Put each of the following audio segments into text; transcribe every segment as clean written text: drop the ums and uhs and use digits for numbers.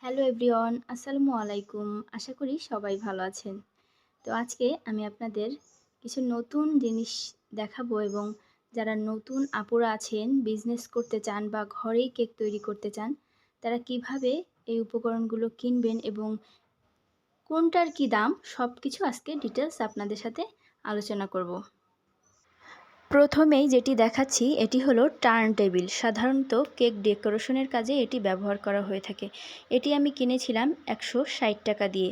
Hello everyone, আসসালামু আলাইকুম। আশা করি সবাই ভালো আছেন। তো আজকে আমি আপনাদের কিছু নতুন জিনিস দেখাবো এবং যারা নতুন আপুরা আছেন, বিজনেস করতে চান বা ঘরেই কেক তৈরি করতে চান, তারা কিভাবে এই উপকরণগুলো কিনবেন এবং কোনটার কি দাম সব কিছু আজকে ডিটেলস আপনাদের সাথে আলোচনা করব। প্রথমেই যেটি দেখাচ্ছি এটি হলো টার্ন টেবিল। সাধারণত কেক ডেকোরেশনের কাজে এটি ব্যবহার করা হয়ে থাকে। এটি আমি কিনেছিলাম 160 টাকা দিয়ে।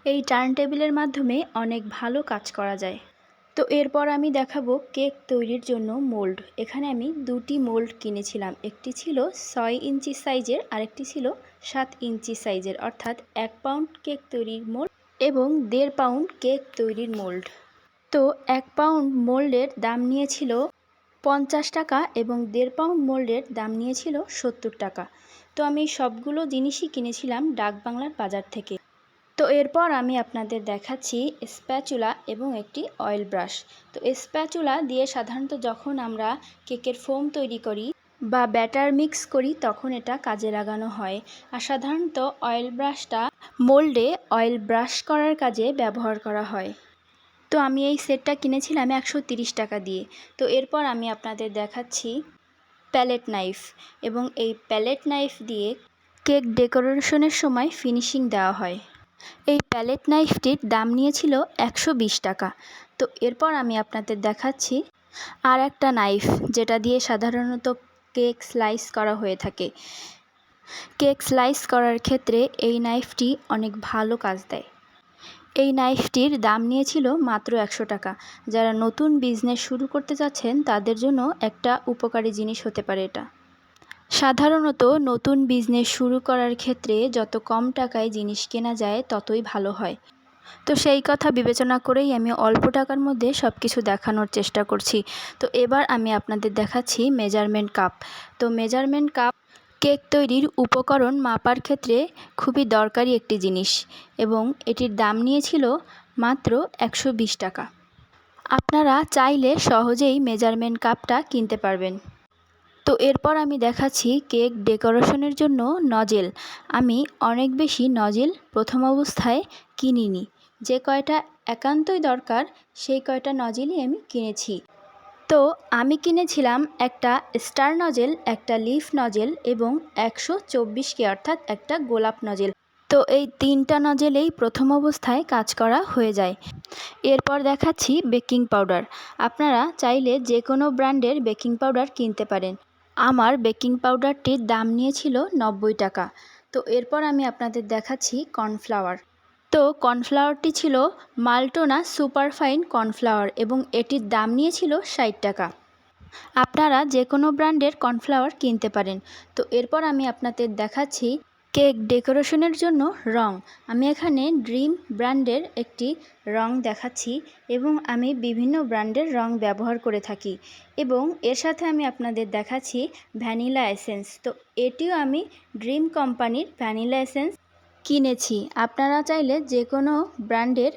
এই টার্ন টেবিলের মাধ্যমে অনেক ভালো কাজ করা যায়। তো এরপর আমি দেখাবো কেক তৈরির জন্য মোল্ড। এখানে আমি দুটি মোল্ড কিনেছিলাম, একটি ছিল 6 ইঞ্চি সাইজের, আরেকটি ছিল 7 ইঞ্চি সাইজের, অর্থাৎ 1 পাউন্ড কেক তৈরির মোল্ড এবং 1.5 পাউন্ড কেক তৈরির মোল্ড। তো 1 পাউন্ড মোল্ডের দাম নিয়েছিল 50 টাকা এবং 1.5 পাউন্ড মোল্ডের দাম নিয়েছিল 70 টাকা। তো আমি সবগুলো জিনিসই কিনেছিলাম ডাক বাংলার বাজার থেকে। তো এরপর আমি আপনাদের দেখাচ্ছি স্প্যাচুলা এবং একটি অয়েল ব্রাশ। তো স্প্যাচুলা দিয়ে সাধারণত যখন আমরা কেকের ফোম তৈরি করি বা ব্যাটার মিক্স করি তখন এটা কাজে লাগানো হয়। আর সাধারণত অয়েল ব্রাশটা মোল্ডে অয়েল ব্রাশ করার কাজে ব্যবহার করা হয়। তো আমি এই সেটটা কিনেছিলাম 130 টাকা দিয়ে। তো এরপর আমি আপনাদের দেখাচ্ছি প্যালেট নাইফ এবং এই প্যালেট নাইফ দিয়ে কেক ডেকোরেশনের সময় ফিনিশিং দেওয়া হয়। এই প্যালেট নাইফটির দাম নিয়েছিল 120 টাকা। তো এরপর আমি আপনাদের দেখাচ্ছি আর একটা নাইফ, যেটা দিয়ে সাধারণত কেক স্লাইস করা হয়ে থাকে। কেক স্লাইস করার ক্ষেত্রে এই নাইফটি অনেক ভালো কাজ দেয়। এই নাইফটির দাম নিয়েছিল মাত্র 100 টাকা। যারা নতুন বিজনেস শুরু করতে যাচ্ছেন তাদের জন্য একটা উপকারী জিনিস হতে পারে এটা। সাধারণত নতুন বিজনেস শুরু করার ক্ষেত্রে যত কম টাকায় জিনিস কেনা যায় ততই ভালো হয়। তো সেই কথা বিবেচনা করেই আমি অল্প টাকার মধ্যে সব কিছু দেখানোর চেষ্টা করছি। তো এবার আমি আপনাদের দেখাচ্ছি মেজারমেন্ট কাপ। তো মেজারমেন্ট কাপ কেক তৈরির উপকরণ মাপার ক্ষেত্রে খুবই দরকারি একটি জিনিস এবং এটির দাম নিয়েছিল মাত্র 120 টাকা। আপনারা চাইলে সহজেই মেজারমেন্ট কাপটা কিনতে পারবেন। তো এরপর আমি দেখাচ্ছি কেক ডেকোরেশনের জন্য নজেল। আমি অনেক বেশি নজেল প্রথম অবস্থায় কিনিনি, যে কয়টা একান্তই দরকার সেই কয়টা নজেলই আমি কিনেছি। তো আমি কিনেছিলাম একটা স্টার নজেল, একটা লিফ নজেল এবং 124K অর্থাৎ একটা গোলাপ নজেল। তো এই 3টা নজেলেই প্রথম অবস্থায় কাজ করা হয়ে যায়। এরপর দেখাচ্ছি বেকিং পাউডার। আপনারা চাইলে যে কোনো ব্র্যান্ডের বেকিং পাউডার কিনতে পারেন। আমার বেকিং পাউডারটির দাম নিয়েছিল 90 টাকা। তো এরপর আমি আপনাদের দেখাচ্ছি কর্নফ্লাওয়ার। তো কর্নফ্লাওয়ারটি ছিল মাল্টোনা সুপারফাইন কর্নফ্লাওয়ার এবং এটির দাম নিয়েছিল 60 টাকা। আপনারা যে কোনো ব্র্যান্ডের কর্নফ্লাওয়ার কিনতে পারেন। তো এরপর আমি আপনাদের দেখাচ্ছি কেক ডেকোরেশনের জন্য রং। আমি এখানে ড্রিম ব্র্যান্ডের একটি রং দেখাচ্ছি এবং আমি বিভিন্ন ব্র্যান্ডের রং ব্যবহার করে থাকি এবং এর সাথে আমি আপনাদের দেখাচ্ছি ভ্যানিলা এসেন্স। তো এটিও আমি ড্রিম কোম্পানির ভ্যানিলা এসেন্স কিনেছি। আপনারা চাইলে যে কোনো ব্র্যান্ডের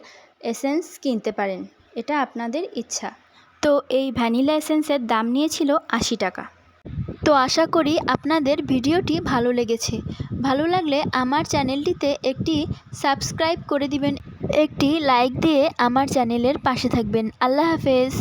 এসেন্স কিনতে পারেন, এটা আপনাদের ইচ্ছা। তো এই ভ্যানিলা এসেন্সের দাম নিয়েছিল 80 টাকা। তো আশা করি আপনাদের ভিডিওটি ভালো লেগেছে। ভালো লাগলে আমার চ্যানেলটিতে একটি সাবস্ক্রাইব করে দিবেন, একটি লাইক দিয়ে আমার চ্যানেলের পাশে থাকবেন। আল্লাহ হাফেজ।